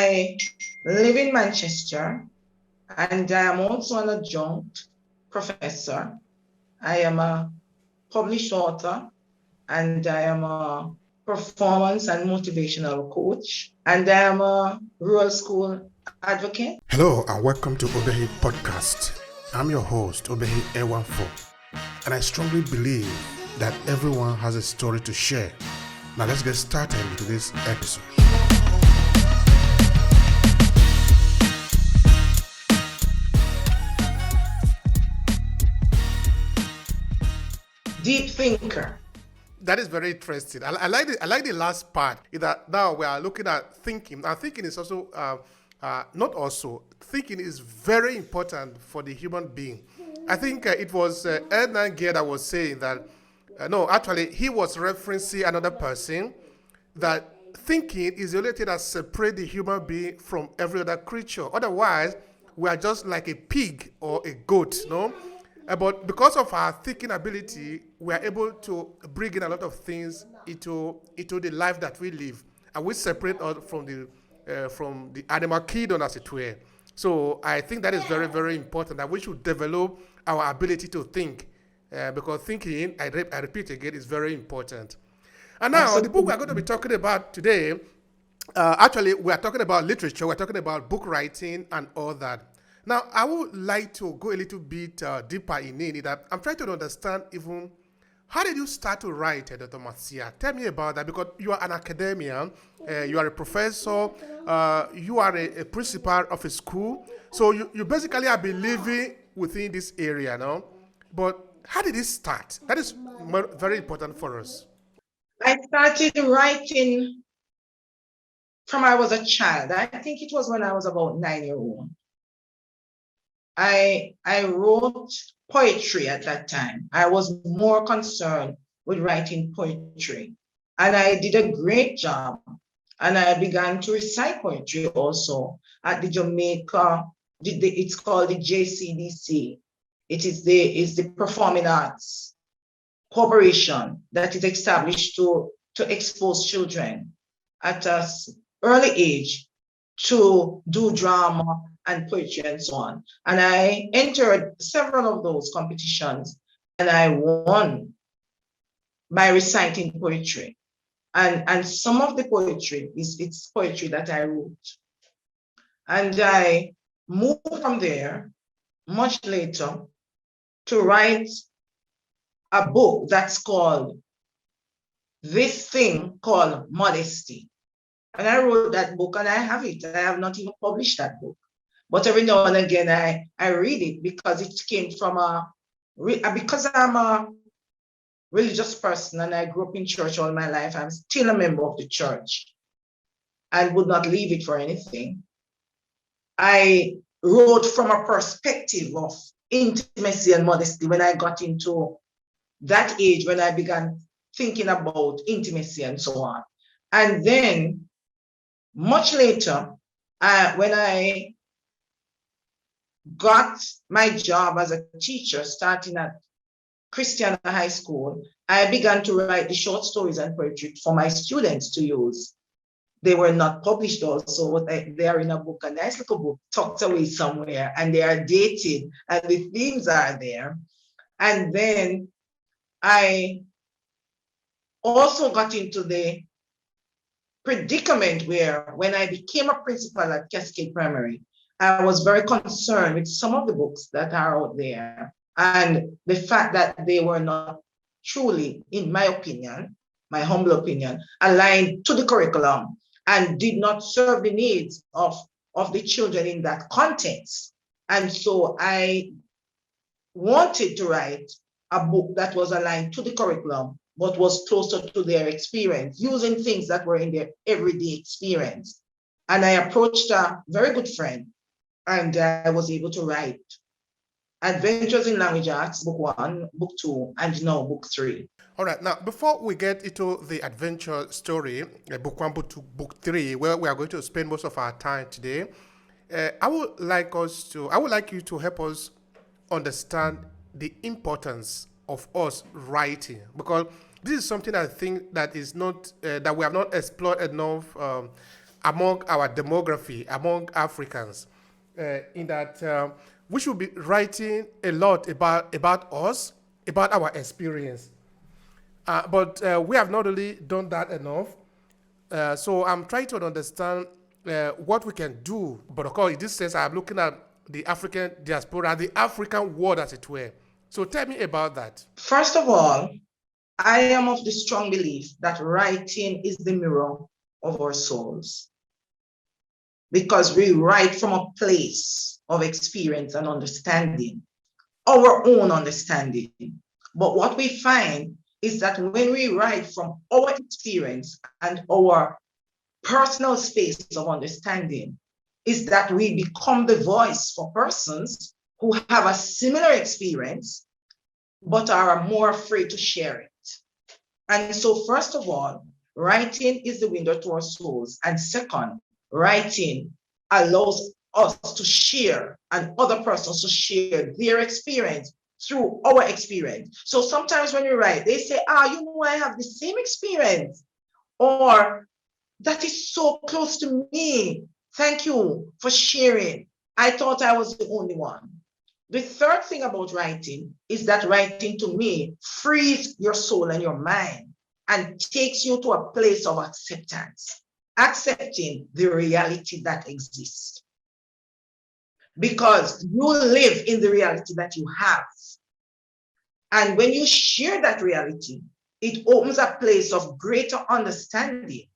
I live in Manchester, and I am also an adjunct professor. I am a published author, and I am a performance and motivational coach, and I am a rural school advocate. Hello and welcome to Obehi podcast. I'm your host, Obehi A14, and I strongly believe that everyone has a story to share. Now let's get started with this episode. Deep thinker. That is very interesting. I like the last part. That now we are looking at thinking. And thinking is also not also thinking is very important for the human being. I think it was Edna Gear that was saying that. No, actually, he was referencing another person that thinking is the only thing that separates the human being from every other creature. Otherwise, we are just like a pig or a goat, no? But because of our thinking ability, we are able to bring in a lot of things into the life that we live, and we separate us from the animal kingdom, as it were. So I think that is very, very important that we should develop our ability to think, because thinking, I repeat again, is very important. And now, the book we are going to be talking about today, actually, we are talking about literature, we're talking about book writing and all that. Now, I would like to go a little bit deeper in it. That I'm trying to understand even how did you start to write, Dr. Marcia? Tell me about that, because you are an academician, you are a professor, you are a principal of a school. So you basically have been living within this area now. But how did it start? That is very important for us. I started writing from I was a child. I think it was when I was about 9 years old. I wrote poetry at that time. I was more concerned with writing poetry. And I did a great job. And I began to recite poetry also at the Jamaica, it's called the JCDC. It is the Performing Arts Corporation that is established to expose children at an early age to do drama and poetry and so on. And I entered several of those competitions, and I won by reciting poetry. And some of the poetry it's poetry that I wrote. And I moved from there much later to write a book that's called This Thing Called Modesty. And I wrote that book, and I have it. I have not even published that book. But every now and again, I read it because it came from because I'm a religious person and I grew up in church all my life. I'm still a member of the church and would not leave it for anything. I wrote from a perspective of intimacy and modesty when I got into that age, when I began thinking about intimacy and so on. And then much later, when I got my job as a teacher, starting at Christian High School, I began to write the short stories and poetry for my students to use. They were not published also, but they are in a book, a nice little book tucked away somewhere, and they are dated, and the themes are there. And then I also got into the predicament where when I became a principal at Cascade Primary, I was very concerned with some of the books that are out there and the fact that they were not truly, in my opinion, my humble opinion, aligned to the curriculum and did not serve the needs of the children in that context. And so I wanted to write a book that was aligned to the curriculum, but was closer to their experience, using things that were in their everyday experience. And I approached a very good friend, and I was able to write Adventures in Language Arts, book 1, book 2, and now book 3. All right. Now, before we get into the adventure story, book 1, book 2, book 3, where we are going to spend most of our time today, I would like you to help us understand the importance of us writing, because this is something I think that is not that we have not explored enough among our demography, among Africans, in that we should be writing a lot about us, about our experience. But we have not really done that enough. So I'm trying to understand what we can do. But of course, in this sense, I'm looking at the African diaspora, the African world, as it were. So tell me about that. First of all, I am of the strong belief that writing is the mirror of our souls, because we write from a place of experience and understanding, our own understanding. But what we find is that when we write from our experience and our personal space of understanding, is that we become the voice for persons who have a similar experience but are more afraid to share it. And so, first of all, writing is the window to our souls. And second, writing allows us to share and other persons to share their experience through our experience. So sometimes when you write, they say, I have the same experience, or that is so close to me. Thank you for sharing. I thought I was the only one. The third thing about writing is that writing, to me, frees your soul and your mind and takes you to a place of acceptance, accepting the reality that exists. Because you live in the reality that you have. And when you share that reality, it opens a place of greater understanding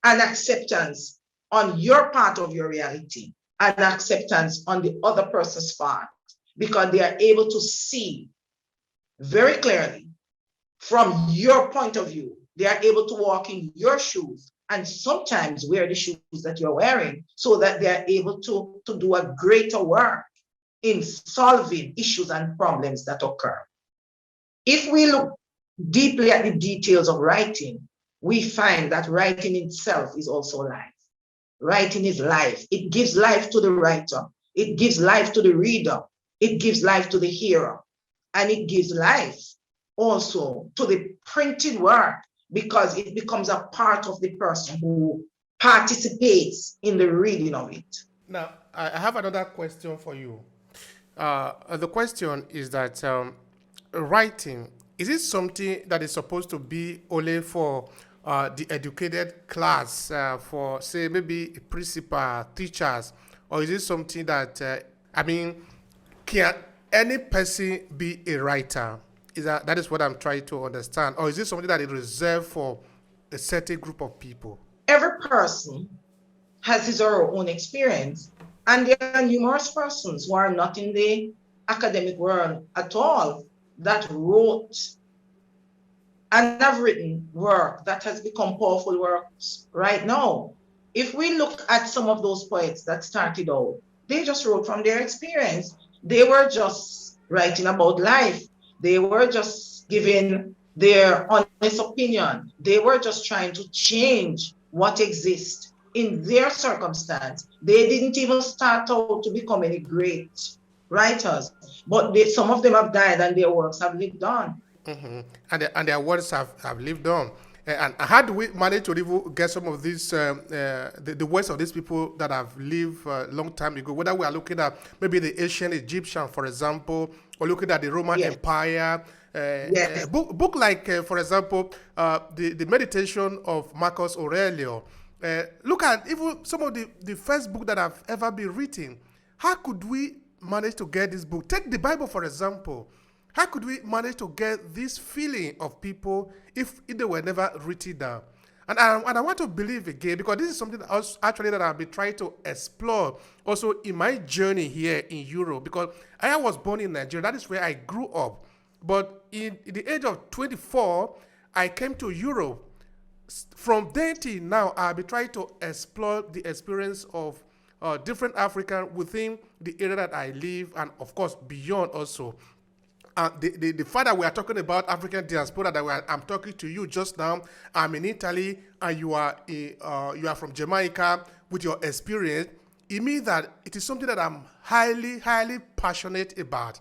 and acceptance on your part of your reality, and acceptance on the other person's part, because they are able to see very clearly from your point of view. They are able to walk in your shoes and sometimes wear the shoes that you're wearing, so that they are able to do a greater work in solving issues and problems that occur. If we look deeply at the details of writing, we find that writing itself is also life. Writing is life. It gives life to the writer. It gives life to the reader. It gives life to the hearer. And it gives life also to the printed work, because it becomes a part of the person who participates in the reading of it. Now, I have another question for you. The question is that writing, is it something that is supposed to be only for the educated class, for, say, maybe principal, teachers, or is it something that, can any person be a writer? That is what I'm trying to understand. Or is it something that is reserved for a certain group of people? Every person has his or her own experience, and there are numerous persons who are not in the academic world at all that wrote and have written work that has become powerful works right now. If we look at some of those poets that started out, they just wrote from their experience. They were just writing about life. They were just giving their honest opinion. They were just trying to change what exists in their circumstance. They didn't even start out to become any great writers, but some of them have died and their works have lived on. Mm-hmm. And their words have lived on. And how do we manage to even get some of these, the words of these people that have lived a long time ago? Whether we are looking at maybe the ancient Egyptian, for example, or looking at the Roman Empire. Yes. Book like, for example, the Meditation of Marcus Aurelius. Look at even some of the first book that have ever been written. How could we manage to get this book? Take the Bible, for example. How could we manage to get this feeling of people if they were never written down? And I want to believe again, because this is something that actually that I've been trying to explore also in my journey here in Europe, because I was born in Nigeria. That is where I grew up. But in the age of 24, I came to Europe. From then till now, I've been trying to explore the experience of different Africans within the area that I live, and of course beyond also. The fact that we are talking about African diaspora, that I'm talking to you just now, I'm in Italy, and you are from Jamaica with your experience, it means that it is something that I'm highly, highly passionate about.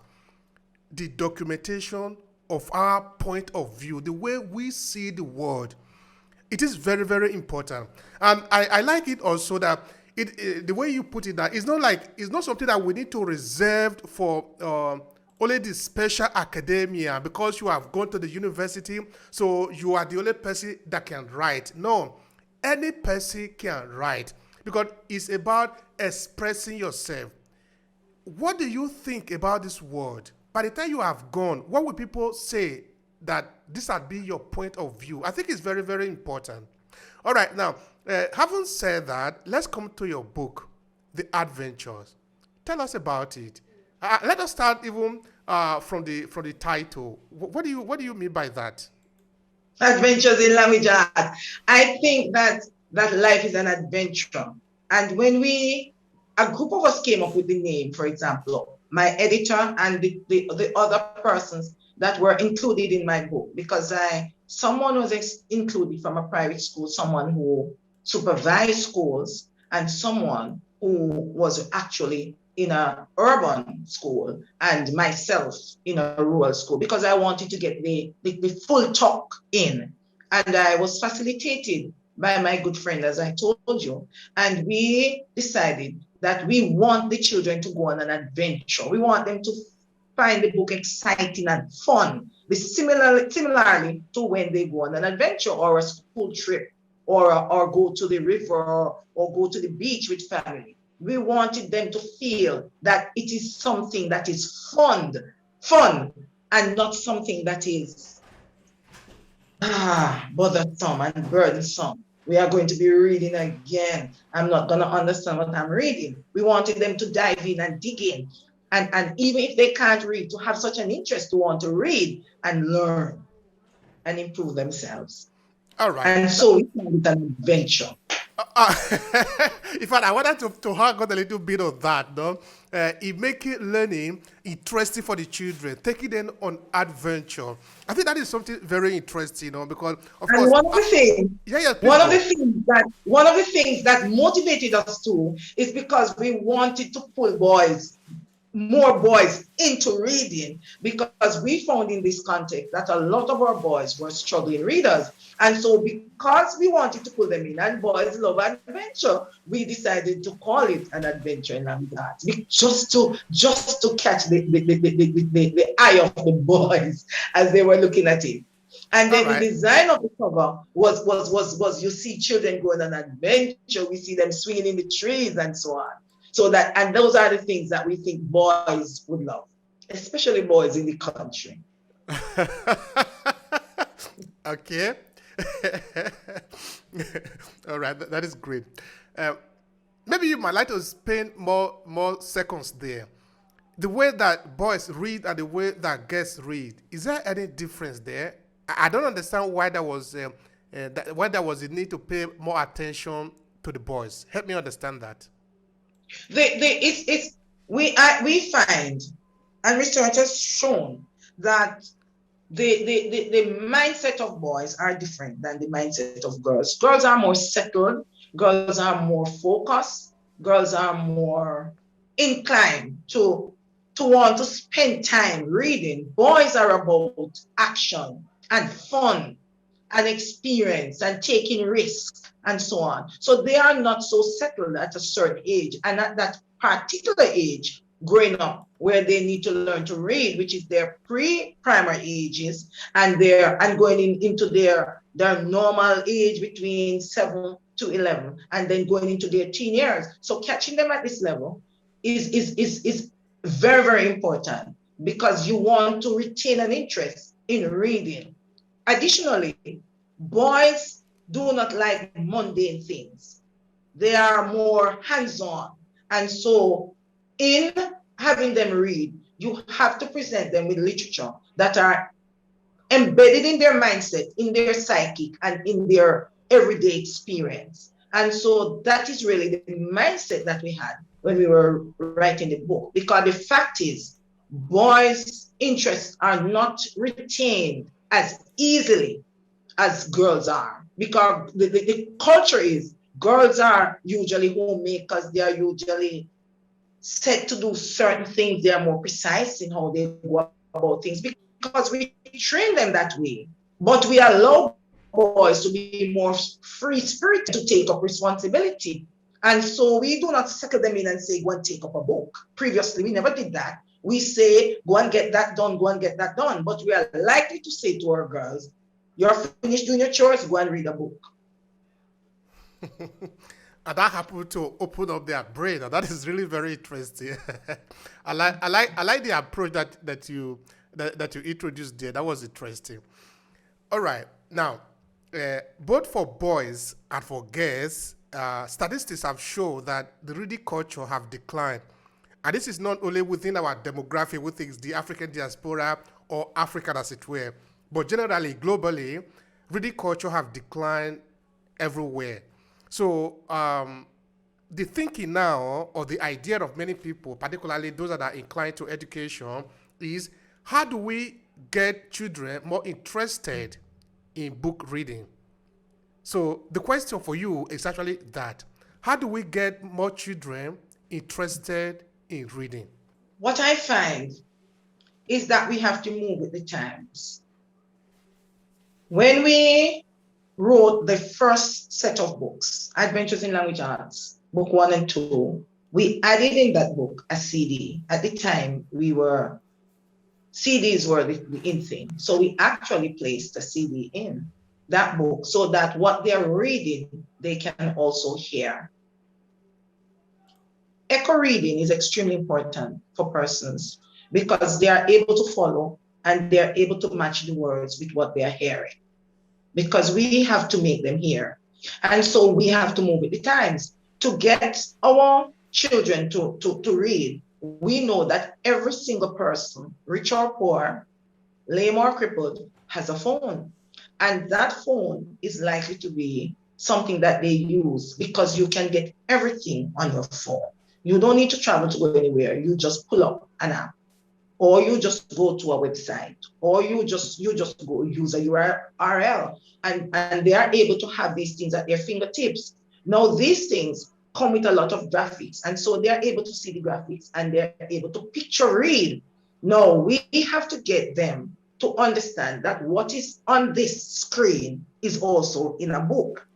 The documentation of our point of view, the way we see the world. It is very, very important. And I like it also that the way you put it, that it's not something that we need to reserve for only the special academia because you have gone to the university, so you are the only person that can write. No, any person can write because it's about expressing yourself. What do you think about this word? By the time you have gone, what will people say that this had been your point of view? I think it's very, very important. All right, now, having said that, let's come to your book, The Adventures. Tell us about it. Let us start even from the title. What do you mean by that? Adventures in language art. I think that life is an adventure. And when a group of us came up with the name, for example, my editor and the other persons that were included in my book, because someone was included from a private school, someone who supervised schools, and someone who was actually in a urban school, and myself in a rural school, because I wanted to get the full talk in. And I was facilitated by my good friend, as I told you. And we decided that we want the children to go on an adventure. We want them to find the book exciting and fun. Similarly to when they go on an adventure or a school trip or go to the river or go to the beach with family. We wanted them to feel that it is something that is fun, and not something that is bothersome and burdensome. We are going to be reading again. I'm not going to understand what I'm reading. We wanted them to dive in and dig in. And even if they can't read, to have such an interest to want to read and learn and improve themselves. All right. And so it's an adventure. Uh, in fact, I wanted to hang on a little bit of that, no? It making learning interesting for the children, taking them on adventure. I think that is something very interesting, because of And course, one of the things, yeah, please one of go. the things that one of the things that motivated us too is because we wanted to pull more boys into reading, because we found in this context that a lot of our boys were struggling readers. And so because we wanted to pull them in, and boys love adventure, we decided to call it an adventure in language arts, just to catch the eye of the boys as they were looking at it. And All then the right. design of the cover was you see children going on an adventure, we see them swinging in the trees and so on. So that, and those are the things that we think boys would love, especially boys in the country. Okay. All right, that is great. Uh, Maybe you might like to spend more seconds there. The way that boys read and the way that girls read, is there any difference there? I don't understand why why there was a need to pay more attention to the boys. Help me understand that. It's we find, and research has shown that the mindset of boys are different than the mindset of girls. Girls are more settled, girls are more focused, girls are more inclined to want to spend time reading. Boys are about action and fun and experience and taking risks and so on. So they are not so settled at a certain age. And at that particular age, growing up, where they need to learn to read, which is their pre-primary ages, and going into their normal age between 7 to 11, and then going into their teen years. So catching them at this level is very, very important, because you want to retain an interest in reading. Additionally, boys do not like mundane things. They are more hands-on. And so in having them read, you have to present them with literature that are embedded in their mindset, in their psychic, and in their everyday experience. And so that is really the mindset that we had when we were writing the book. Because the fact is, boys' interests are not retained as easily as girls are, because the culture is girls are usually homemakers, they are usually set to do certain things, they are more precise in how they go about things, because we train them that way. But we allow boys to be more free spirited to take up responsibility. And so we do not settle them in and say, go and take up a book. Previously, we never did that. We say, go and get that done, go and get that done. But we are likely to say to our girls, you're finished doing your chores, go and read a book. And that happened to open up their brain. And that is really very interesting. I like the approach that you introduced there. That was interesting. All right. Now, both for boys and for girls, statistics have shown that the reading culture have declined. And this is not only within our demographic, which is the African diaspora or Africa as it were, but generally, globally, reading culture have declined everywhere. So the thinking now, or the idea of many people, particularly those that are inclined to education, is how do we get children more interested in book reading? So the question for you is actually that. How do we get more children interested in reading? What I find is that we have to move with the times. When we wrote the first set of books, Adventures in Language Arts, book 1 and 2, we added in that book a CD. At the time, CDs were the in thing. So we actually placed a CD in that book so that what they're reading, they can also hear. Echo reading is extremely important for persons because they are able to follow and they're able to match the words with what they're hearing, because we have to make them hear. And so we have to move with the times to get our children to read. We know that every single person, rich or poor, lame or crippled, has a phone. And that phone is likely to be something that they use because you can get everything on your phone. You don't need to travel to go anywhere. You just pull up an app, or you just go to a website, or you just go use a URL, and they are able to have these things at their fingertips. Now, these things come with a lot of graphics, and so they are able to see the graphics and they're able to picture read. Now, we have to get them to understand that what is on this screen is also in a book.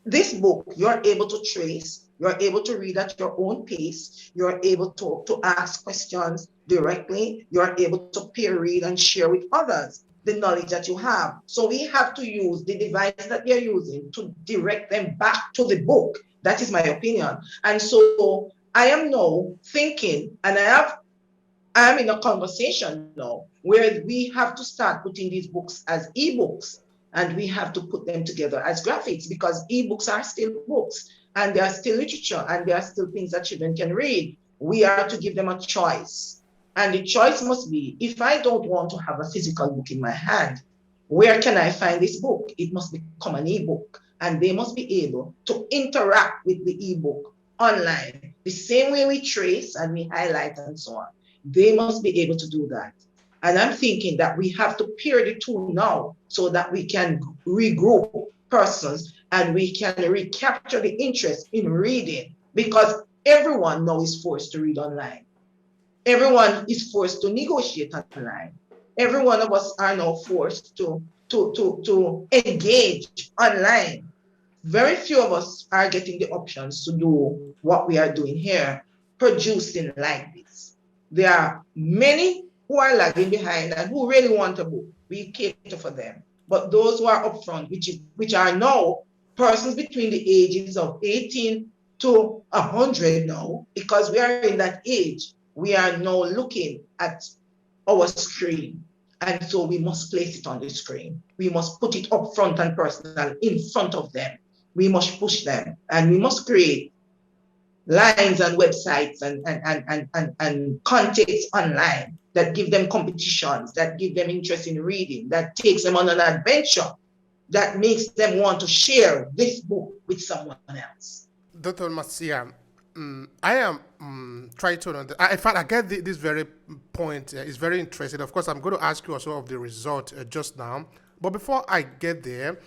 This book, you're able to trace, you're able to read at your own pace, you're able to ask questions directly, you're able to peer read and share with others the knowledge that you have. So we have to use the device that they're using to direct them back to the book. That is my opinion. And so I am now thinking, and I'm in a conversation now where we have to start putting these books as ebooks, and we have to put them together as graphics, because ebooks are still books and they are still literature and they are still things that children can read. We are to give them a choice. And the choice must be, if I don't want to have a physical book in my hand, where can I find this book? It must become an ebook, and they must be able to interact with the ebook online the same way we trace and we highlight and so on. They must be able to do that. And I'm thinking that we have to pair the two now so that we can regroup persons and we can recapture the interest in reading, because everyone now is forced to read online. Everyone is forced to negotiate online. Every one of us are now forced to engage online. Very few of us are getting the options to do what we are doing here, producing like this. There are many who are lagging behind and who really want a book. We cater for them. But those who are upfront, which are now persons between the ages of 18 to 100 now, because we are in that age, we are now looking at our screen. And so we must place it on the screen. We must put it up front and personal in front of them. We must push them, and we must create lines and websites and contexts online that give them competitions, that give them interest in reading, that takes them on an adventure, that makes them want to share this book with someone else. Dr. Marcia, I am trying to understand. In fact, I get this very point. It's very interesting. Of course, I'm going to ask you also of the result just now. But before I get there,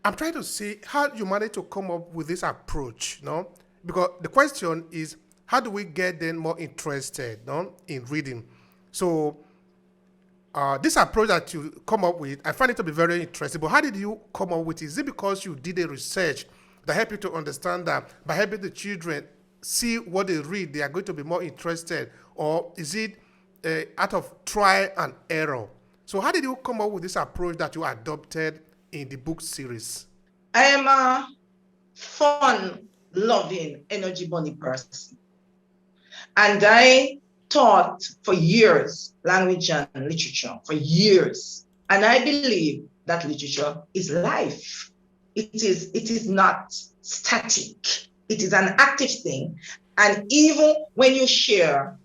I'm trying to see how you manage to come up with this approach, no? Because the question is, how do we get them more interested, no, in reading? So This approach that you come up with, I find it to be very interesting. But how did you come up with it? Is it because you did a research that helped you to understand that by helping the children see what they read, they are going to be more interested? Or is it out of try and error? So how did you come up with this approach that you adopted in the book series? I am a fun, loving, energy bunny person. And I taught for years language and literature for years. And I believe that literature is life. It is not static. It is an active thing. And even when you share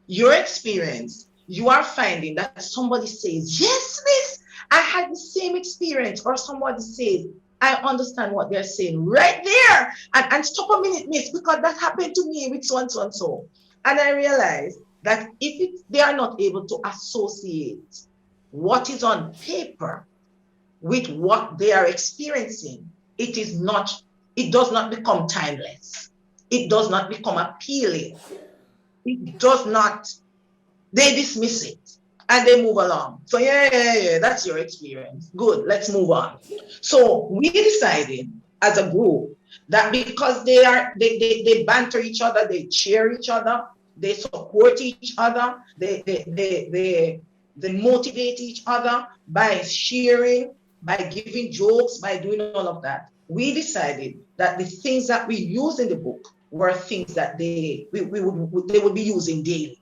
your experience, you are finding that somebody says, yes, miss, I had the same experience. Or somebody says, I understand what they're saying right there. And stop a minute, miss, because that happened to me with so and so and so. And I realized that they are not able to associate what is on paper with what they are experiencing, it does not become timeless. It does not become appealing. It does not, they dismiss it and they move along. So yeah, that's your experience. Good, let's move on. So we decided as a group that because they banter each other, they cheer each other, they support each other, they motivate each other by sharing, by giving jokes, by doing all of that. We decided that the things that we use in the book were things that they would be using daily.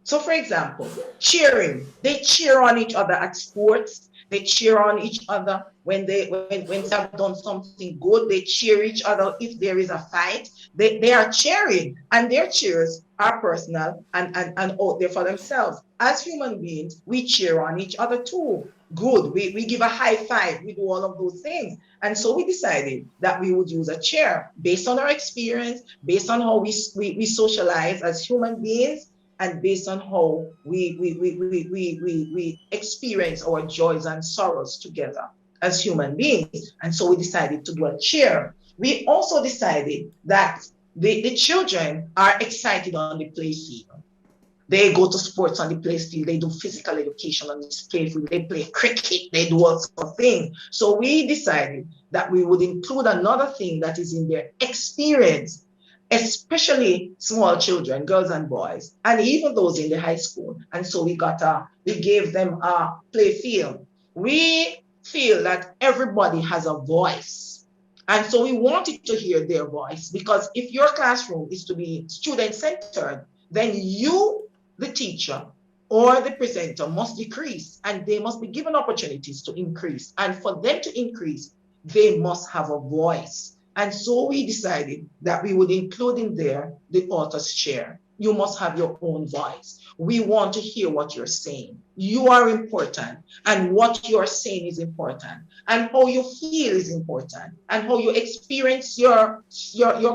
So, for example, cheering. They cheer on each other at sports. They cheer on each other when they have done something good. They cheer each other if there is a fight. They are cheering, and their cheers are personal and out there for themselves. As human beings, we cheer on each other too. Good. We give a high five. We do all of those things. And so we decided that we would use a chair based on our experience, based on how we socialize as human beings, and based on how we experience our joys and sorrows together as human beings. And so we decided to do a chair. We also decided that the children are excited on the play field. They go to sports on the play field. They do physical education on the play field. They play cricket. They do all sorts of things. So we decided that we would include another thing that is in their experience, especially small children, girls and boys, and even those in the high school. And so we gave them a play field. We feel that everybody has a voice. And so we wanted to hear their voice, because if your classroom is to be student-centered, then you, the teacher or the presenter, must decrease, and they must be given opportunities to increase. And for them to increase, they must have a voice. And so we decided that we would include in there the author's chair. You must have your own voice. We want to hear what you're saying. You are important, and what you're saying is important, and how you feel is important, and how you experience your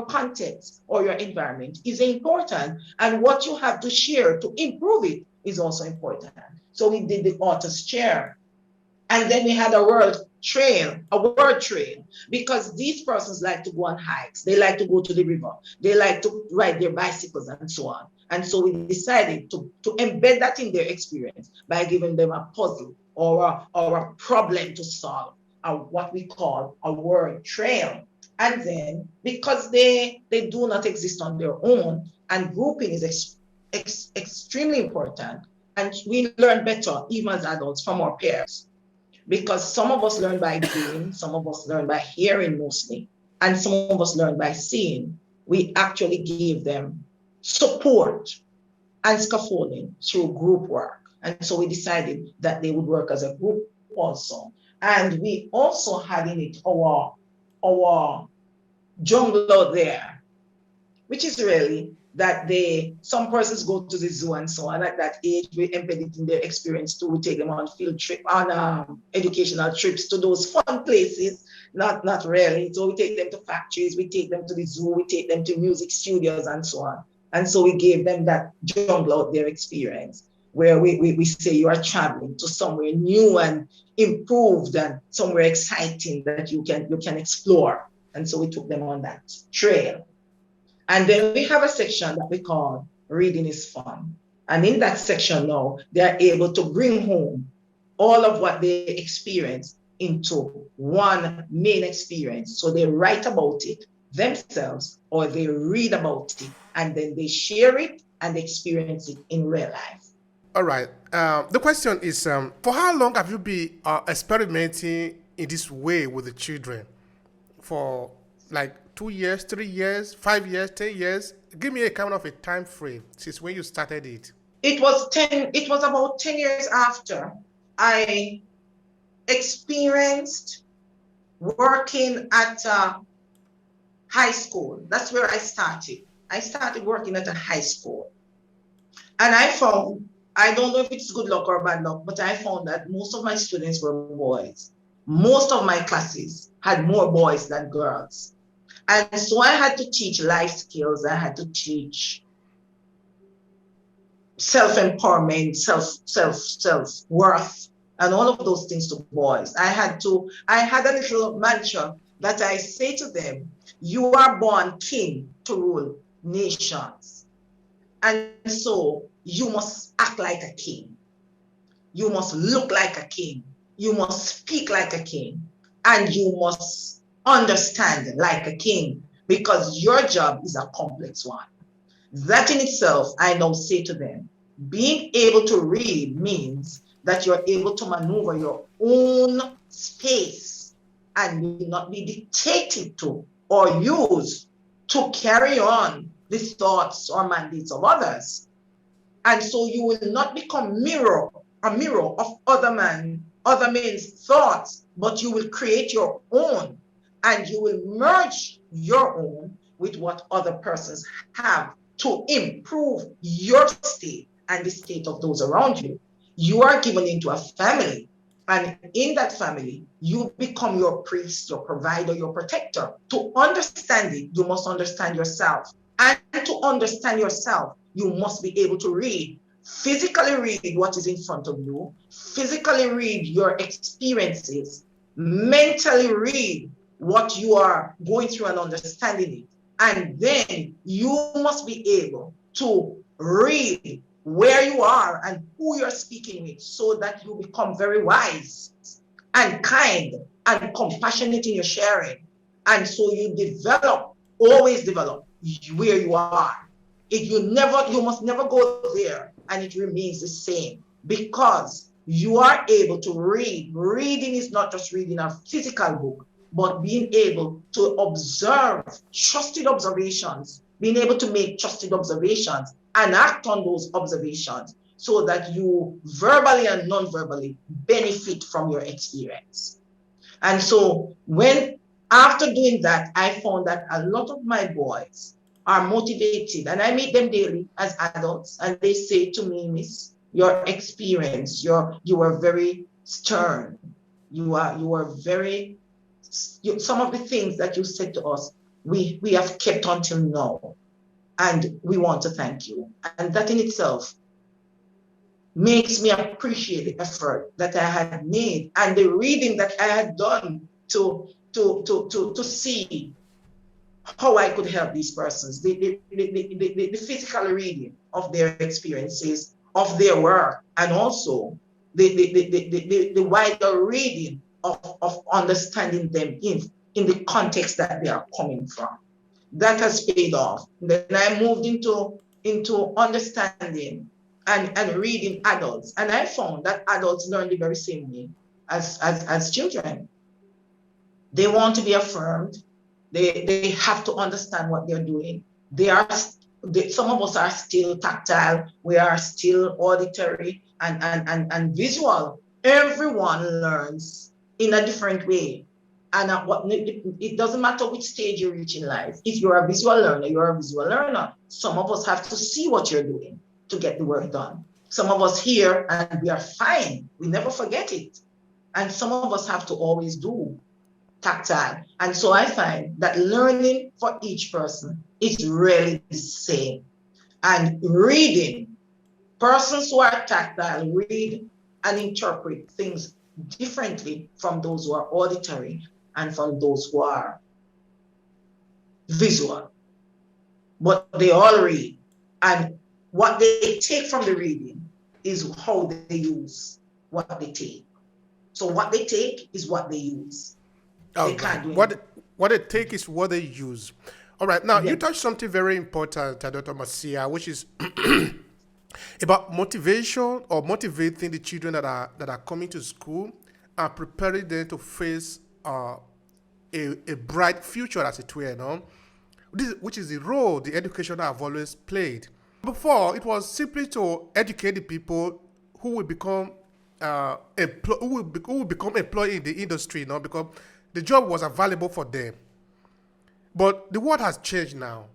context or your environment is important, and what you have to share to improve it is also important. So we did the author's chair. And then we had a word trail, because these persons like to go on hikes. They like to go to the river. They like to ride their bicycles and so on. And so we decided to embed that in their experience by giving them a puzzle or a problem to solve, what we call a word trail. And then because they do not exist on their own, and grouping is extremely important, and we learn better even as adults from our peers. Because some of us learn by doing, some of us learn by hearing mostly, and some of us learn by seeing. We actually give them support and scaffolding through group work. And so we decided that they would work as a group also. And we also had in it our jungle out there, which is really that some persons go to the zoo and so on. At that age, we embed it in their experience too. We take them on field trip, on educational trips to those fun places. Not really. So we take them to factories, we take them to the zoo, we take them to music studios and so on. And so we gave them that jungle out there experience, where we say you are traveling to somewhere new and improved and somewhere exciting that you can explore. And so we took them on that trail. And then we have a section that we call Reading is Fun. And in that section now, they are able to bring home all of what they experience into one main experience. So they write about it themselves or they read about it and then they share it and experience it in real life. All right. The question is, for how long have you been experimenting in this way with the children? For like 2 years, 3 years, 5 years, 10 years? Give me a kind of a time frame since when you started it. It was about 10 years after I experienced working at high school. That's where I started. I started working at a high school. And I found, I don't know if it's good luck or bad luck, but I found that most of my students were boys. Most of my classes had more boys than girls. And so I had to teach life skills. I had to teach self-empowerment, self-worth, and all of those things to boys. I had a little mantra that I say to them, you are born king to rule nations. And so you must act like a king. You must look like a king. You must speak like a king. And you must understand like a king because your job is a complex one. That in itself, I now say to them, being able to read means that you're able to maneuver your own space and will not be dictated to or used to carry on the thoughts or mandates of others. And so you will not become a mirror of other men's thoughts, but you will create your own and you will merge your own with what other persons have to improve your state and the state of those around you. You are given into a family, and in that family, you become your priest, your provider, your protector. To understand it, you must understand yourself. And to understand yourself, you must be able to read. Physically read what is in front of you, physically read your experiences, mentally read what you are going through and understanding it. And then you must be able to read where you are and who you're speaking with so that you become very wise and kind and compassionate in your sharing. And so you always develop where you are. You must never go there and it remains the same because you are able to read. Reading is not just reading a physical book, but being able to observe trusted observations, being able to make trusted observations and act on those observations so that you verbally and non-verbally benefit from your experience. And so after doing that, I found that a lot of my boys are motivated and I meet them daily as adults and they say to me, Miss, your experience, you are very stern. You are very, some of the things that you said to us, we have kept until now. And we want to thank you. And that in itself makes me appreciate the effort that I had made and the reading that I had done to see how I could help these persons, the physical reading of their experiences, of their work, and also the wider reading of understanding them in the context that they are coming from. That has paid off. Then I moved into understanding and reading adults. And I found that adults learn the very same way as children. They want to be affirmed. They have to understand what they're doing. Some of us are still tactile. We are still auditory and visual. Everyone learns in a different way. And it doesn't matter which stage you reach in life. If you're a visual learner, you're a visual learner. Some of us have to see what you're doing to get the work done. Some of us hear and we are fine. We never forget it. And some of us have to always do tactile. And so I find that learning for each person is really the same. And reading, persons who are tactile read and interpret things differently from those who are auditory and from those who are visual. But they all read. And What they take from the reading is how they use what they take. So what they take is what they use. All They right. can't do anything. What they take is what they use. All right. Now you Yes. touched something very important, Dr. Marcia, which is about motivation or motivating the children that are coming to school and preparing them to face a bright future, as it were, no? Which is the role the education have always played. Before, it was simply to educate the people who will become who will become employed in the industry, no? Because the job was available for them. But the world has changed now.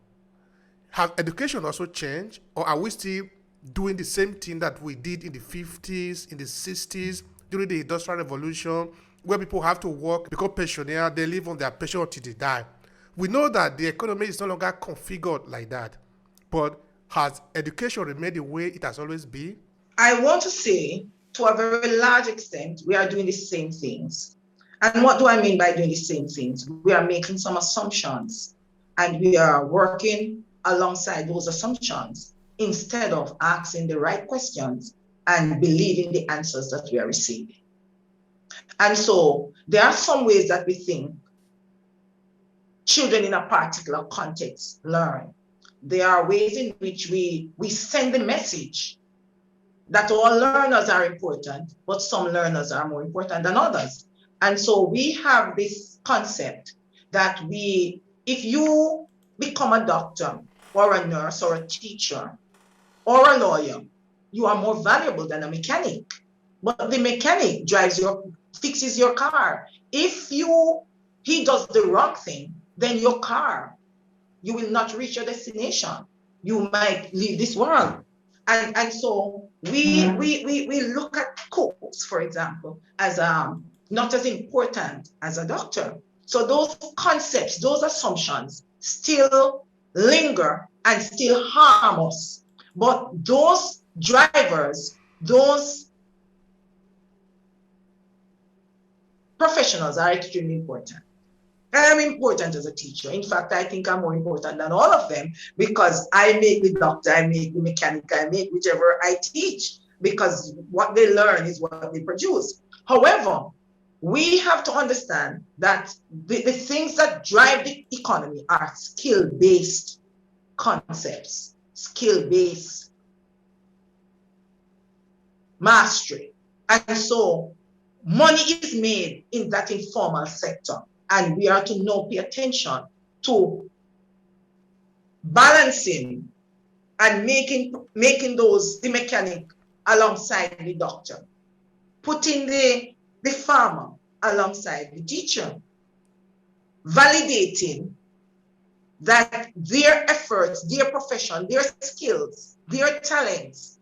Has education also changed, or are we still doing the same thing that we did in the 50s, in the 60s, during the Industrial Revolution, where people have to work, become pensioner, they live on their pension until they die? We know that the economy is no longer configured like that. But has education remained the way it has always been? I want to say, to a very large extent, we are doing the same things. And what do I mean by doing the same things? We are making some assumptions and we are working alongside those assumptions instead of asking the right questions and believing the answers that we are receiving. And so there are some ways that we think children in a particular context learn. There are ways in which we send the message that all learners are important, but some learners are more important than others. And so we have this concept that if you become a doctor or a nurse or a teacher or a lawyer, you are more valuable than a mechanic. But the mechanic fixes your car. If he does the wrong thing, then your car, you will not reach your destination. You might leave this world. And so we look at cooks, for example, as not as important as a doctor. So those concepts, those assumptions still linger and still harm us. But those drivers, those professionals are extremely important. I'm important as a teacher. In fact, I think I'm more important than all of them because I make the doctor, I make the mechanic, I make whichever I teach because what they learn is what they produce. However, we have to understand that the things that drive the economy are skill-based concepts, skill-based mastery. And so money is made in that informal sector. And we are to now pay attention to balancing and making those the mechanic alongside the doctor, putting the farmer alongside the teacher, validating that their efforts, their profession, their skills, their talents,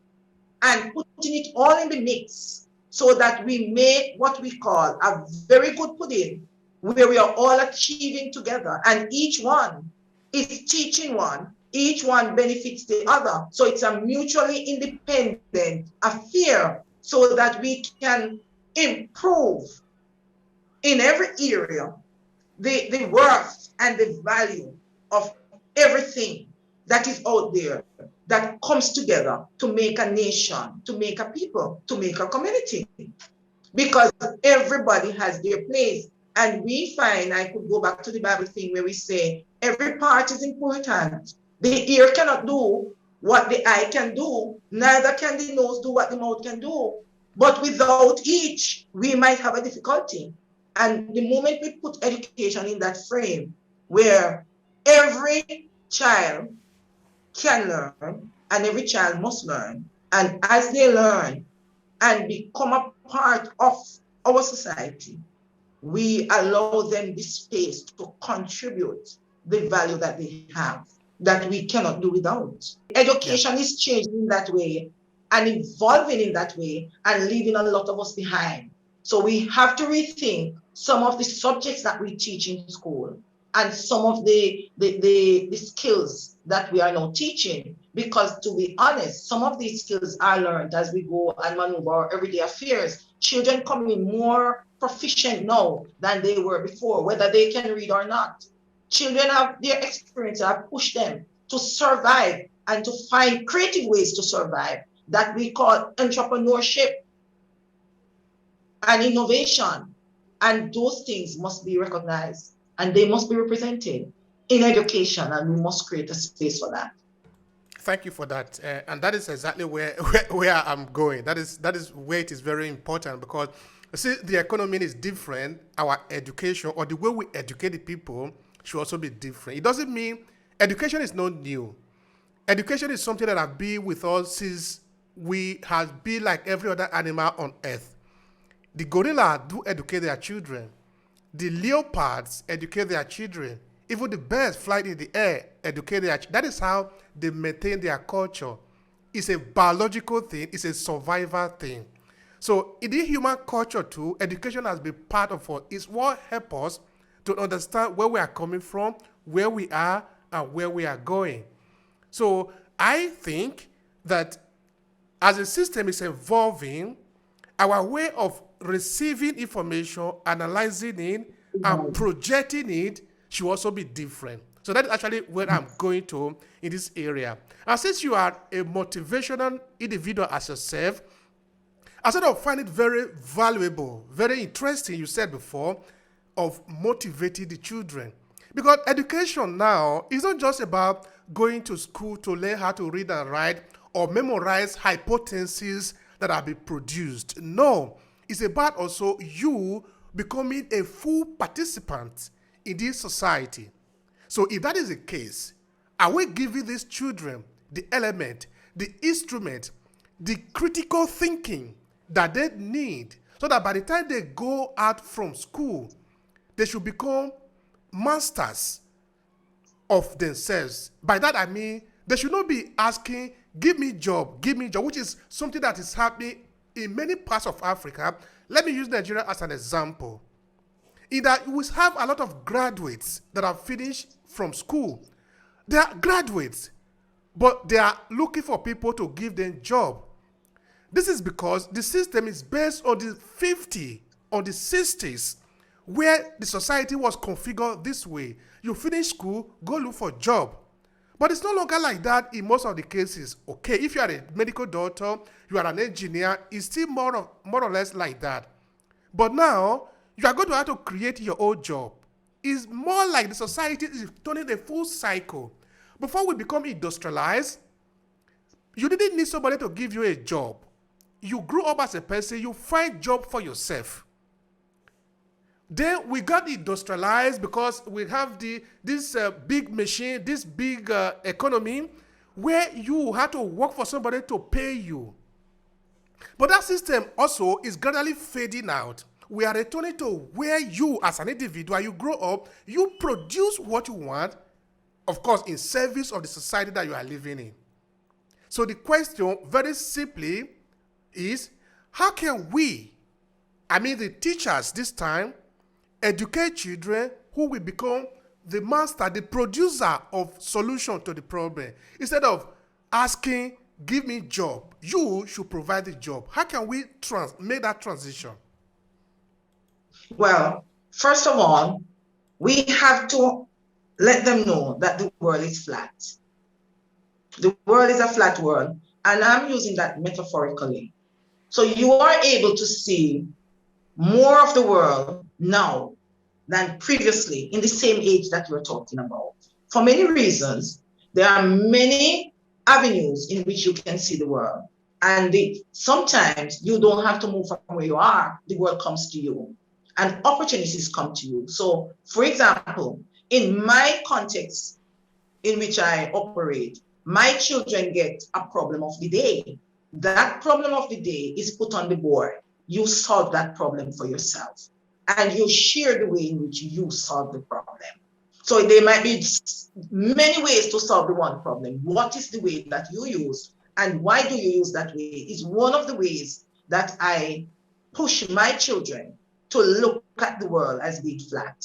and putting it all in the mix so that we make what we call a very good pudding where we are all achieving together and each one is teaching one, each one benefits the other. So it's a mutually independent affair so that we can improve in every area the worth and the value of everything that is out there that comes together to make a nation, to make a people, to make a community. Because everybody has their place. And we find, I could go back to the Bible thing where we say, every part is important. The ear cannot do what the eye can do, neither can the nose do what the mouth can do. But without each, we might have a difficulty. And the moment we put education in that frame where every child can learn and every child must learn, and as they learn and become a part of our society, we allow them the space to contribute the value that they have that we cannot do without. Yeah. Education is changing in that way and evolving in that way and leaving a lot of us behind. So we have to rethink some of the subjects that we teach in school and some of the skills that we are now teaching. Because to be honest, some of these skills are learned as we go and maneuver our everyday affairs. Children come in more proficient now than they were before, whether they can read or not. Children have their experience have pushed them to survive and to find creative ways to survive that we call entrepreneurship and innovation. And those things must be recognized and they must be represented in education, and we must create a space for that. Thank you for that, and that is exactly where I'm going. That is where it is very important, because you see, the economy is different. Our education, or the way we educate the people, should also be different. It doesn't mean education is not new. Education is something that has been with us since we have been like every other animal on earth. The gorilla do educate their children. The leopards educate their children. Even the birds flying in the air educate their children. That is how they maintain their culture. It's a biological thing. It's a survival thing. So in the human culture too, education has been part of us. It's what helps us to understand where we are coming from, where we are, and where we are going. So I think that as a system is evolving, our way of receiving information, analyzing it, and projecting it should also be different. So that's actually where I'm going to in this area. And since you are a motivational individual as yourself, I sort of find it very valuable, very interesting, you said before, of motivating the children. Because education now is not just about going to school to learn how to read and write or memorize hypotheses that have been produced. No, it's about also you becoming a full participant in this society. So if that is the case, are we giving these children the element, the instrument, the critical thinking that they need, so that by the time they go out from school, they should become masters of themselves? By that I mean, they should not be asking, give me job, which is something that is happening in many parts of Africa. Let me use Nigeria as an example. In that we have a lot of graduates that have finished from school. They are graduates, but they are looking for people to give them job. This is because the system is based on the 50s, on the 60s, where the society was configured this way. You finish school, go look for a job. But it's no longer like that in most of the cases. Okay, if you are a medical doctor, you are an engineer, it's still more or less like that. But now, you are going to have to create your own job. It's more like the society is turning a full cycle. Before we become industrialized, you didn't need somebody to give you a job. You grew up as a person, you find job for yourself. Then we got industrialized because we have this big machine, this big economy, where you have to work for somebody to pay you. But that system also is gradually fading out. We are returning to where you, as an individual, you grow up, you produce what you want, of course, in service of the society that you are living in. So the question, very simply, is how can we, the teachers this time, educate children who will become the master, the producer of solution to the problem? Instead of asking, give me job, you should provide the job. How can we make that transition? Well, first of all, we have to let them know that the world is flat. The world is a flat world, and I'm using that metaphorically. So you are able to see more of the world now than previously in the same age that you're talking about. For many reasons, there are many avenues in which you can see the world. And sometimes you don't have to move from where you are, the world comes to you and opportunities come to you. So, for example, in my context in which I operate, my children get a problem of the day. That problem of the day is put on the board. You solve that problem for yourself, and you share the way in which you solve the problem. So there might be many ways to solve the one problem. What is the way that you use, and why do you use that way, is one of the ways that I push my children to look at the world as being flat.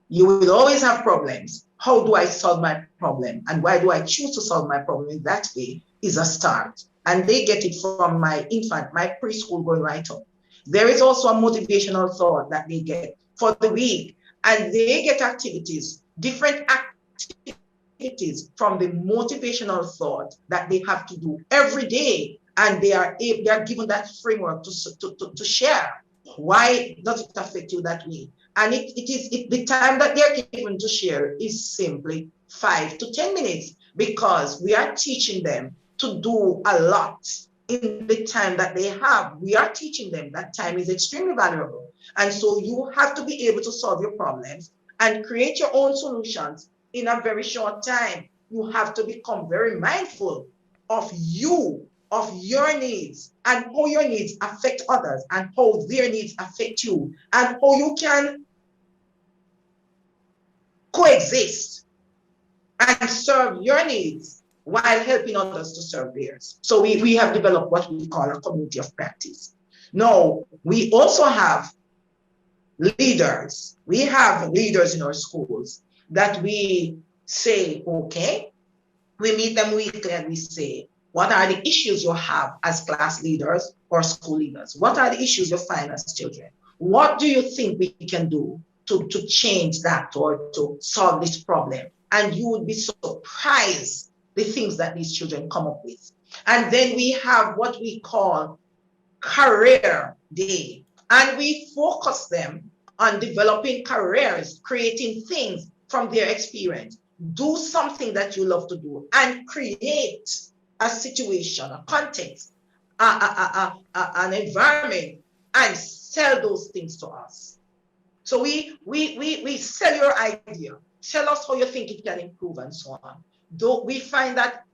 You will always have problems. How do I solve my problem? And why do I choose to solve my problem in that way is a start. And they get it from my infant, my preschool going right up. There is also a motivational thought that they get for the week. And they get activities, different activities activities from the motivational thought that they have to do every day, and they are given that framework to share. Why does it affect you that way? And the time that they're given to share is simply 5 to 10 minutes, because we are teaching them to do a lot in the time that they have. We are teaching them that time is extremely valuable. And so you have to be able to solve your problems and create your own solutions in a very short time. You have to become very mindful of you, of your needs, and how your needs affect others, and how their needs affect you, and how you can coexist and serve your needs while helping others to serve theirs. So we have developed what we call a community of practice. Now, we also have leaders. We have leaders in our schools that we say, okay, we meet them weekly and we say, what are the issues you have as class leaders or school leaders? What are the issues you find as children? What do you think we can do to change that or to solve this problem? And you would be surprised the things that these children come up with. And then we have what we call career day, and we focus them on developing careers, creating things from their experience. Do something that you love to do and create a situation, a context, an environment, and sell those things to us. So we sell your idea, tell us how you think it can improve, and so on. Though we find that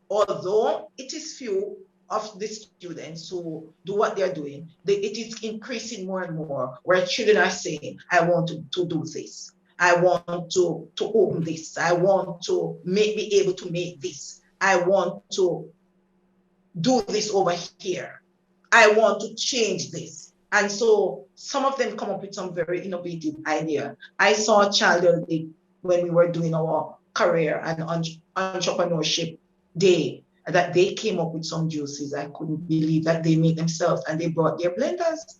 although it is few of the students who do what they're doing, it is increasing more and more, where children are saying, I want to do this. I want to open this. I want to be able to make this. I want to do this over here. I want to change this. And so some of them come up with some very innovative idea. I saw a child when we were doing our career and entrepreneurship day, that they came up with some juices. I couldn't believe that they made themselves, and they brought their blenders.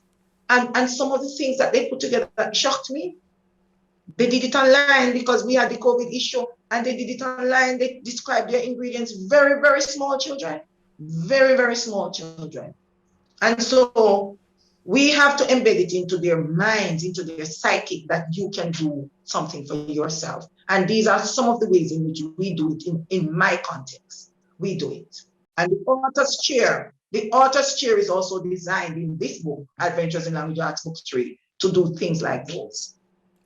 And some of the things that they put together that shocked me. They did it online because we had the COVID issue, and they did it online. They described their ingredients, very, very small children, very, very small children. And so we have to embed it into their minds, into their psychic, that you can do something for yourself. And these are some of the ways in which we do it in my context. We do it. And the author's chair is also designed in this book, Adventures in Language Arts Book 3, to do things like those.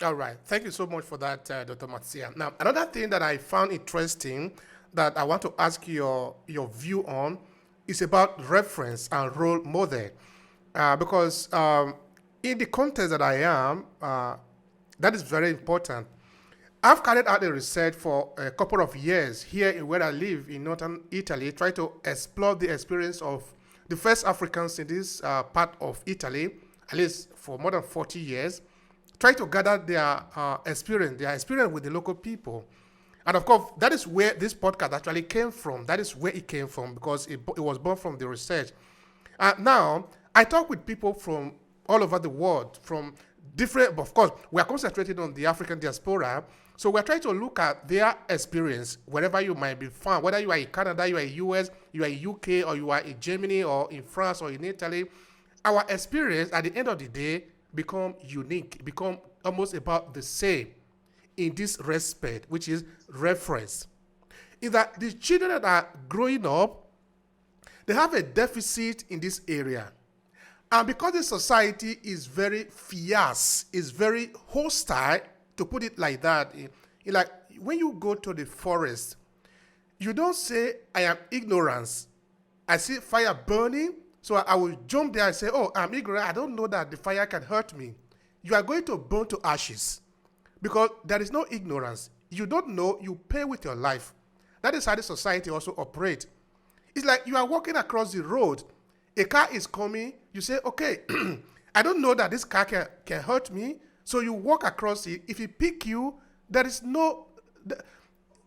All right. Thank you so much for that, Dr. Marcia. Now, another thing that I found interesting that I want to ask your view on is about reference and role model. Because in the context that I am, that is very important. I've carried out a research for a couple of years here in where I live in northern Italy, try to explore the experience of the first Africans in this part of Italy, at least for more than 40 years, try to gather their experience with the local people. And of course, that is where this podcast actually came from. That is where it came from, because it was born from the research. Now, I talk with people from all over the world, from different, of course, we are concentrating on the African diaspora. So we're trying to look at their experience wherever you might be found, whether you are in Canada, you are in US, you are in UK, or you are in Germany, or in France, or in Italy. Our experience at the end of the day become unique, become almost about the same in this respect, which is reference. Is that the children that are growing up, they have a deficit in this area. And because the society is very fierce, is very hostile, to put it like that, like when you go to the forest, you don't say, I am ignorance. I see fire burning, so I will jump there and say, oh, I'm ignorant. I don't know that the fire can hurt me. You are going to burn to ashes because there is no ignorance. You don't know, you pay with your life. That is how the society also operates. It's like you are walking across the road. A car is coming. You say, okay, I don't know that this car can hurt me. So you walk across it. If it pick you, there is no,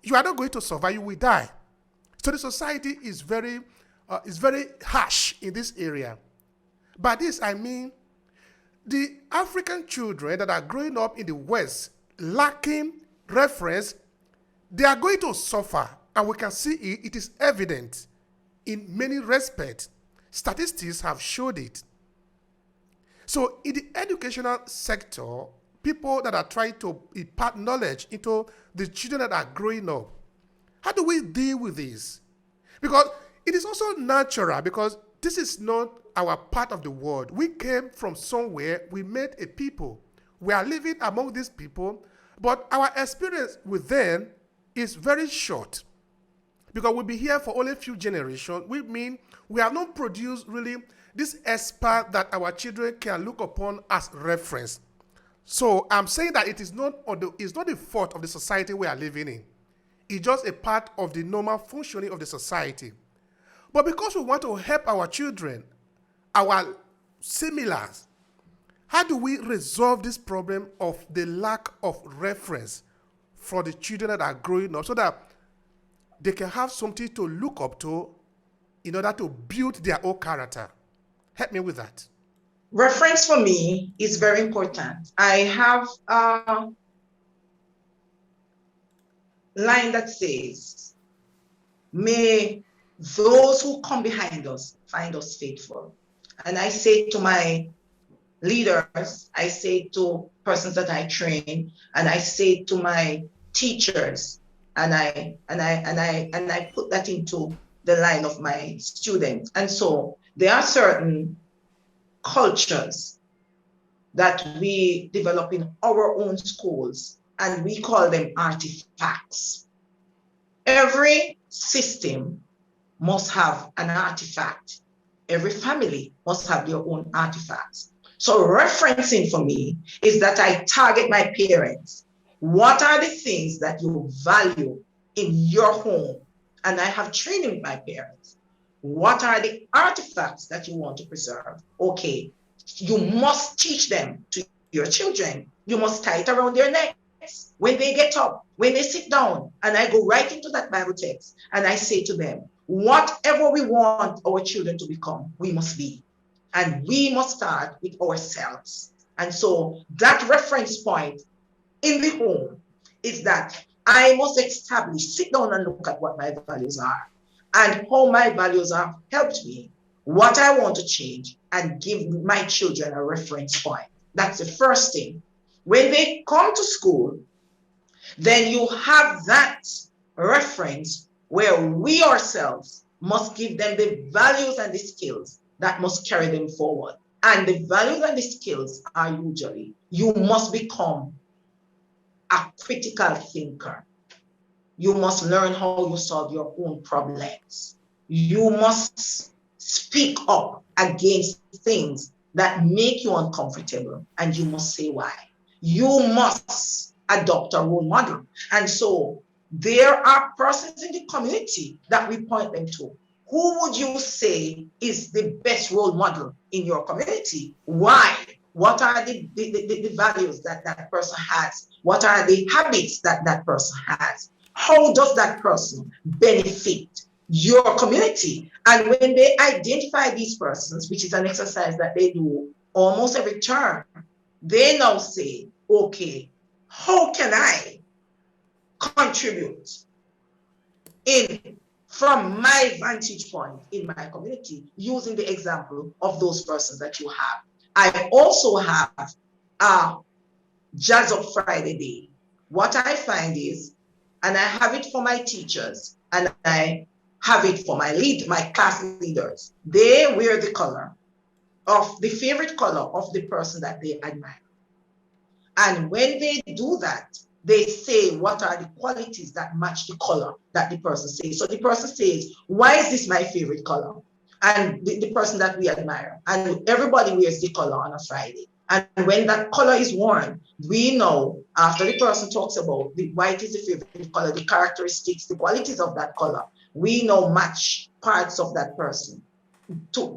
you are not going to survive. You will die. So the society is very harsh in this area. By this, I mean the African children that are growing up in the West lacking reference, they are going to suffer, and we can see it, it is evident in many respects. Statistics have showed it. So in the educational sector, people that are trying to impart knowledge into the children that are growing up, how do we deal with this? Because it is also natural, because this is not our part of the world. We came from somewhere, we met a people. We are living among these people, but our experience with them is very short. Because we'll be here for only a few generations. We mean we have not produced really this expert that our children can look upon as reference. So I'm saying that it is it's not the fault of the society we are living in. It's just a part of the normal functioning of the society. But because we want to help our children, our similars, how do we resolve this problem of the lack of reference for the children that are growing up, so that they can have something to look up to in order to build their own character? Help me with that. Reference for me is very important. I have a line that says, may those who come behind us find us faithful. And I say to my leaders, I say to persons that I train, and I say to my teachers, and I put that into the line of my students. And so there are certain cultures that we develop in our own schools, and we call them artifacts. Every system must have an artifact. Every family must have their own artifacts. So referencing for me is that I target my parents. What are the things that you value in your home? And I have training with my parents. What are the artifacts that you want to preserve? Okay, you must teach them to your children. You must tie it around their necks when they get up, when they sit down. And I go right into that Bible text and I say to them, whatever we want our children to become, we must be. And we must start with ourselves. And so that reference point in the home is that I must establish, sit down and look at what my values are and how my values have helped me, what I want to change, and give my children a reference point. That's the first thing. When they come to school, then you have that reference where we ourselves must give them the values and the skills that must carry them forward. And the values and the skills are usually, you must become a critical thinker. You must learn how you solve your own problems. You must speak up against things that make you uncomfortable, and you must say why. You must adopt a role model. And so there are persons in the community that we point them to. Who would you say is the best role model in your community? Why? What are the values that that person has? What are the habits that that person has? How does that person benefit your community? And when they identify these persons, which is an exercise that they do almost every term, they now say, okay, how can I contribute in from my vantage point in my community, using the example of those persons that you have? I also have a Jazz Up Friday Day. What I find is, and I have it for my teachers, and I have it for my class leaders. They wear the color of the favorite color of the person that they admire. And when they do that, they say what are the qualities that match the color that the person says. So the person says, why is this my favorite color? And the person that we admire. And everybody wears the color on a Friday. And when that color is worn, we know, after the person talks about the white is the favorite color, the characteristics, the qualities of that color, we know match parts of that person to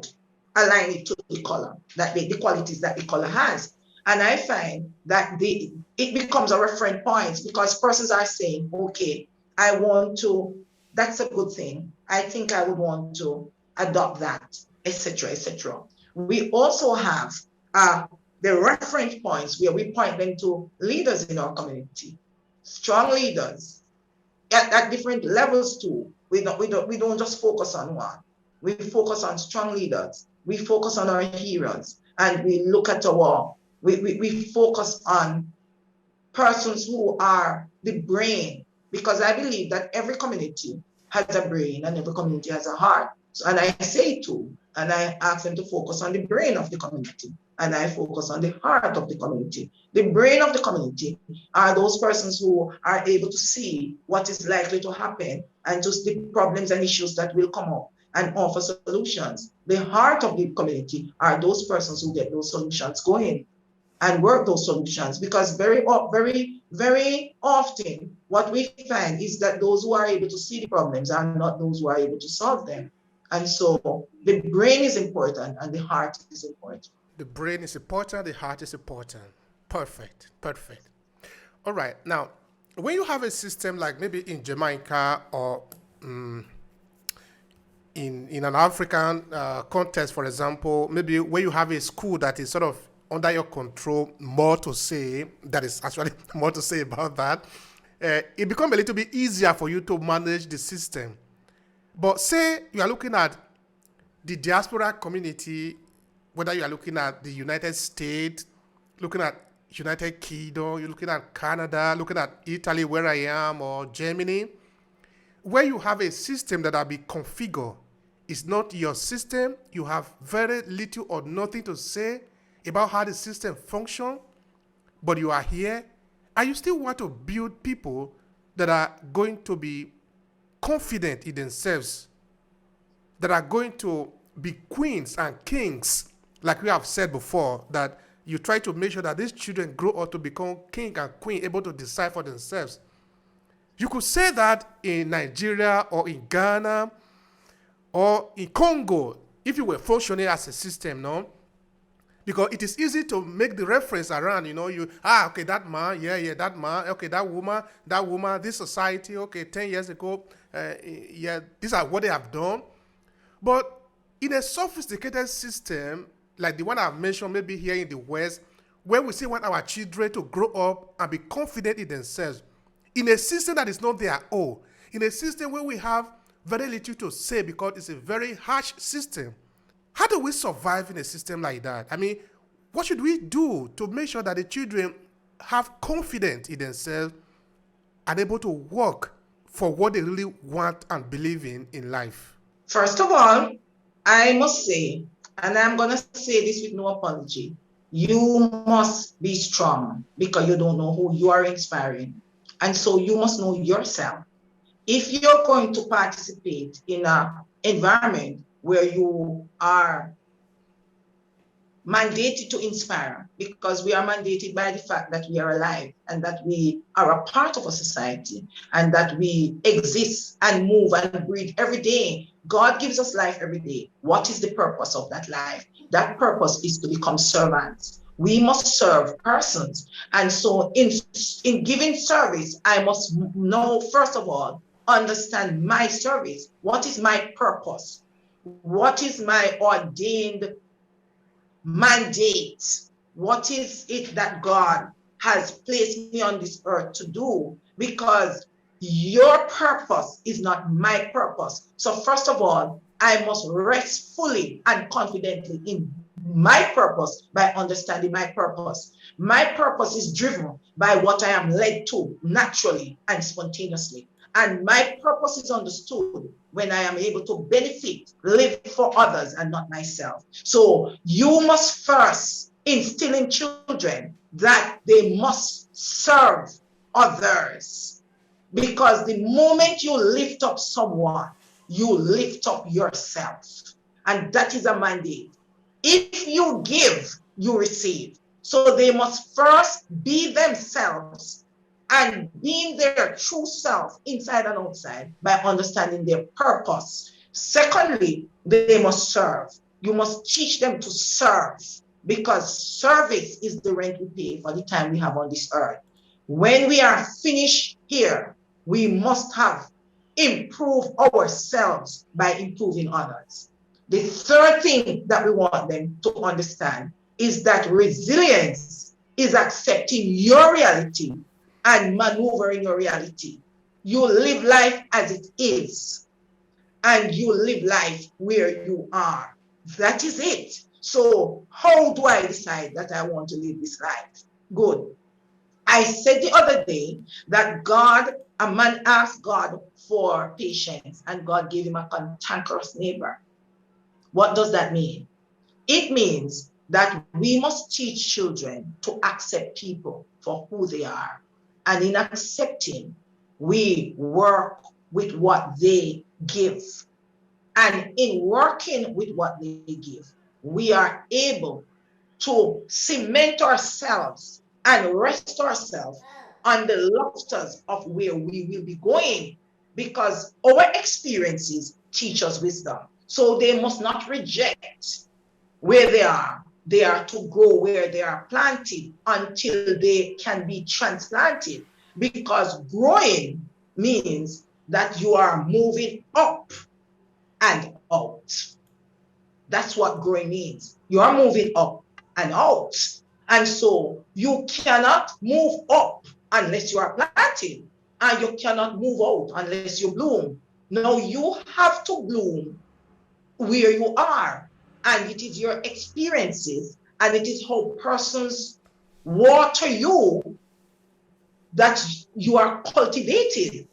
align it to the color, that the qualities that the color has. And I find that it becomes a reference point, because persons are saying, okay, I want to, that's a good thing. I think I would want to adopt that, etc., etc. We also have the reference points where we point them to leaders in our community, strong leaders at different levels too. We don't just focus on one. We focus on strong leaders. We focus on our heroes, and we look at we focus on persons who are the brain, because I believe that every community has a brain and every community has a heart. So, and I say too, and I ask them to focus on the brain of the community, and I focus on the heart of the community. The brain of the community are those persons who are able to see what is likely to happen and just the problems and issues that will come up and offer solutions. The heart of the community are those persons who get those solutions going and work those solutions, because very often what we find is that those who are able to see the problems are not those who are able to solve them. And so the brain is important and the heart is important. The brain is important, the heart is important. Perfect, perfect. All right. Now, when you have a system like maybe in Jamaica or in an African context, for example, maybe where you have a school that is sort of under your control, more to say, that is actually more to say about that, it becomes a little bit easier for you to manage the system. But say you are looking at the diaspora community, whether you are looking at the United States, looking at United Kingdom, you're looking at Canada, looking at Italy, where I am, or Germany, where you have a system that have been configured. It's not your system. You have very little or nothing to say about how the system functions, but you are here, and you still want to build people that are going to be confident in themselves, that are going to be queens and kings, like we have said before, that you try to make sure that these children grow up to become king and queen, able to decide for themselves. You could say that in Nigeria or in Ghana or in Congo, if you were functioning as a system, no? Because it is easy to make the reference around, okay, that man, that man, okay, that woman, this society, okay, 10 years ago, these are what they have done. But in a sophisticated system, like the one I've mentioned, maybe here in the West, where we say want our children to grow up and be confident in themselves, in a system that is not their own, in a system where we have very little to say because it's a very harsh system. How do we survive in a system like that? I mean, what should we do to make sure that the children have confidence in themselves and able to work for what they really want and believe in life? First of all, I must say, and I'm going to say this with no apology, you must be strong because you don't know who you are inspiring. And so you must know yourself. If you're going to participate in an environment where you are mandated to inspire, because we are mandated by the fact that we are alive and that we are a part of a society and that we exist and move and breathe every day. God gives us life every day. What is the purpose of that life? That purpose is to become servants. We must serve persons. And so in giving service, I must know, first of all, understand my service. What is my purpose? What is my ordained mandate? What is it that God has placed me on this earth to do? Because your purpose is not my purpose. So first of all, I must rest fully and confidently in my purpose by understanding my purpose. My purpose is driven by what I am led to naturally and spontaneously. And my purpose is understood when I am able to benefit, live for others and not myself. So you must first instill in children that they must serve others. Because the moment you lift up someone, you lift up yourself. And that is a mandate. If you give, you receive. So they must first be themselves and being their true self inside and outside by understanding their purpose. Secondly, they must serve. You must teach them to serve because service is the rent we pay for the time we have on this earth. When we are finished here, we must have improved ourselves by improving others. The third thing that we want them to understand is that resilience is accepting your reality and maneuvering your reality. You live life as it is, and you live life where you are. That is it. So how do I decide that I want to live this life? Good. I said the other day that a man asked God for patience, and God gave him a cantankerous neighbor. What does that mean? It means that we must teach children to accept people for who they are. And in accepting, we work with what they give. And in working with what they give, we are able to cement ourselves and rest ourselves on the lofters of where we will be going, because our experiences teach us wisdom. So they must not reject where they are. They are to grow where they are planted until they can be transplanted, because growing means that you are moving up and out. That's what growing means. You are moving up and out. And so you cannot move up unless you are planted, and you cannot move out unless you bloom. No, you have to bloom where you are. And it is your experiences and it is how persons water you that you are cultivated.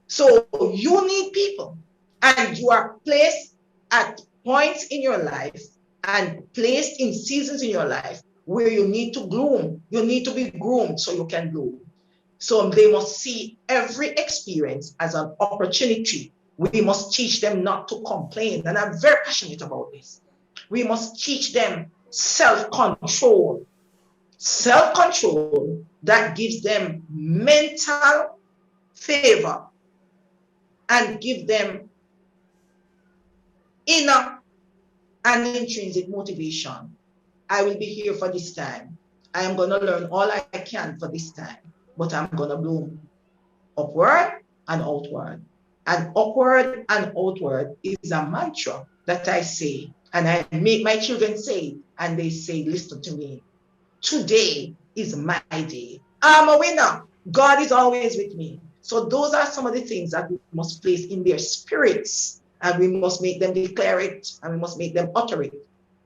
So you need people, and you are placed at points in your life and placed in seasons in your life where you need to bloom. You need to be groomed so you can bloom. So they must see every experience as an opportunity. We must teach them not to complain. And I'm very passionate about this. We must teach them self-control. Self-control that gives them mental favor and give them inner and intrinsic motivation. I will be here for this time. I am going to learn all I can for this time, but I'm going to bloom upward and outward. And upward and outward is a mantra that I say, and I make my children say, and they say, listen to me. Today is my day. I'm a winner. God is always with me. So those are some of the things that we must place in their spirits, and we must make them declare it, and we must make them utter it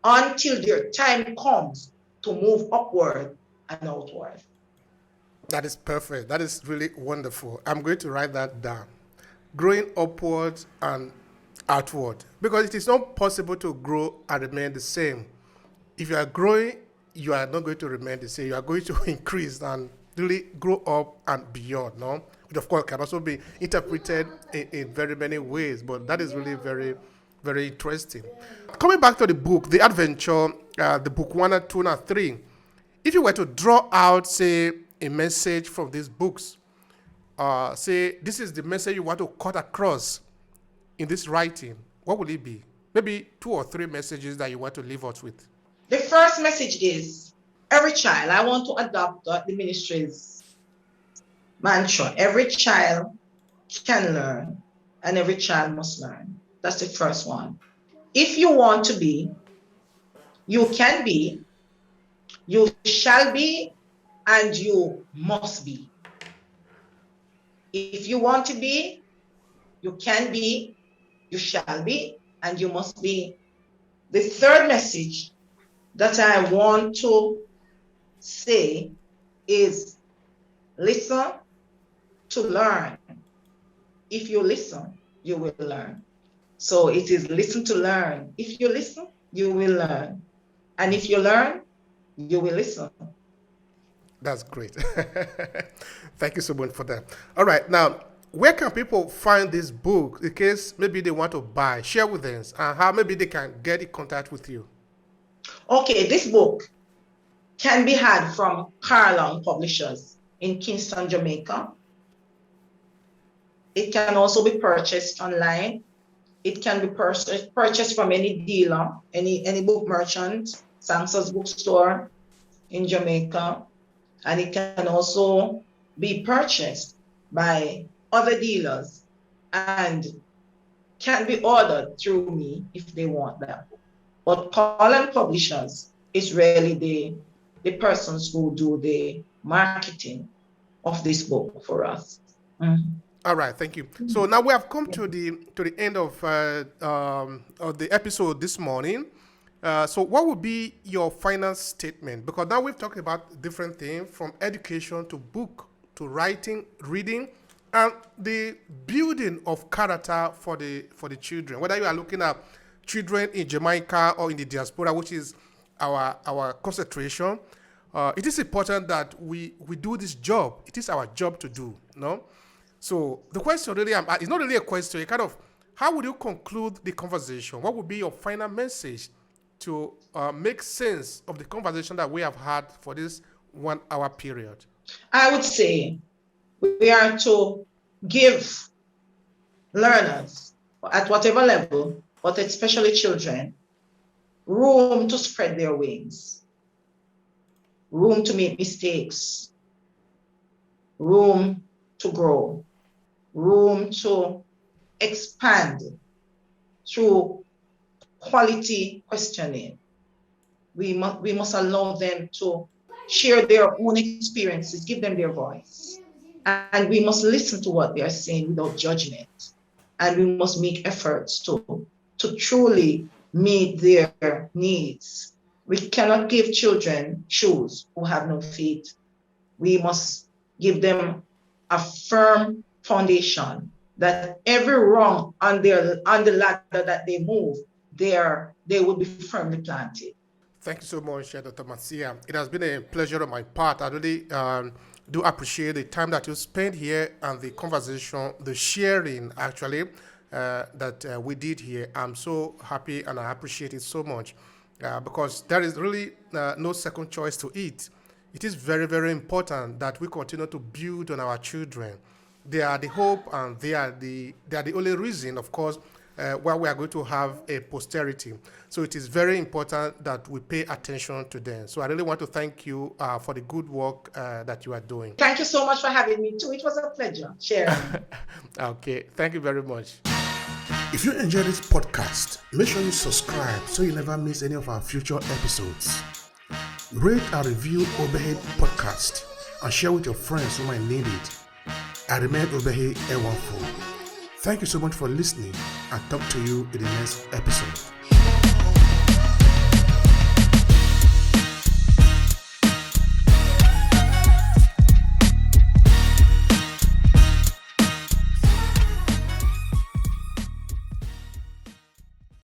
until their time comes to move upward and outward. That is perfect. That is really wonderful. I'm going to write that down. Growing upwards and outward. Because it is not possible to grow and remain the same. If you are growing, you are not going to remain the same. You are going to increase and really grow up and beyond, no? Which of course can also be interpreted in very many ways, but that is really very, very interesting. Coming back to the book, The Adventure, the book 1 and 2 and 3, if you were to draw out, say, a message from these books, say this is the message you want to cut across in this writing, what will it be? Maybe 2 or 3 messages that you want to leave us with. The first message is every child, I want to adopt the ministry's mantra. Every child can learn, and every child must learn. That's the first one. If you want to be, you can be, you shall be, and you must be. If you want to be, you can be, you shall be, and you must be. The third message that I want to say is listen to learn. If you listen, you will learn. So it is listen to learn. If you listen, you will learn. And if you learn, you will listen. That's great. Thank you so much for that. All right. Now, where can people find this book in case maybe they want to buy? Share with us and how maybe they can get in contact with you. Okay, this book can be had from Carlong Publishers in Kingston, Jamaica. It can also be purchased online. It can be purchased from any dealer, any book merchant, Samsa's bookstore in Jamaica. And it can also be purchased by other dealers and can be ordered through me if they want that book. But Carlong Publishers is really the persons who do the marketing of this book for us. Mm-hmm. All right, thank you. So now we have come to the end of the episode this morning. So what would be your final statement? Because now we've talked about different things from education to book to writing, reading, and the building of character for the children. Whether you are looking at children in Jamaica or in the diaspora, which is our concentration, it is important that we do this job. It is our job to do, no? So the question really, it's not really a question. Kind of, how would you conclude the conversation? What would be your final message to make sense of the conversation that we have had for this 1 hour period? I would say we are to give learners at whatever level, but especially children, room to spread their wings, room to make mistakes, room to grow, room to expand through quality questioning. We must allow them to share their own experiences, give them their voice. And we must listen to what they are saying without judgment. And we must make efforts to truly meet their needs. We cannot give children shoes who have no feet. We must give them a firm foundation that every rung on the ladder that they move, they will be firmly planted. Thank you so much, Dr. Marcia. It has been a pleasure on my part. I really do appreciate the time that you spent here and the conversation, the sharing, actually, that we did here. I'm so happy and I appreciate it so much because there is really no second choice to it. It is very, very important that we continue to build on our children. They are the hope and they are the only reason, of course, why we are going to have a posterity. So it is very important that we pay attention to them. So I really want to thank you for the good work that you are doing. Thank you so much for having me too. It was a pleasure sharing. Okay, thank you very much. If you enjoyed this podcast, make sure you subscribe so you never miss any of our future episodes. Rate and review Obehi podcast and share with your friends who might need it. I remain Obehi Ewanfo. Thank you so much for listening and talk to you in the next episode.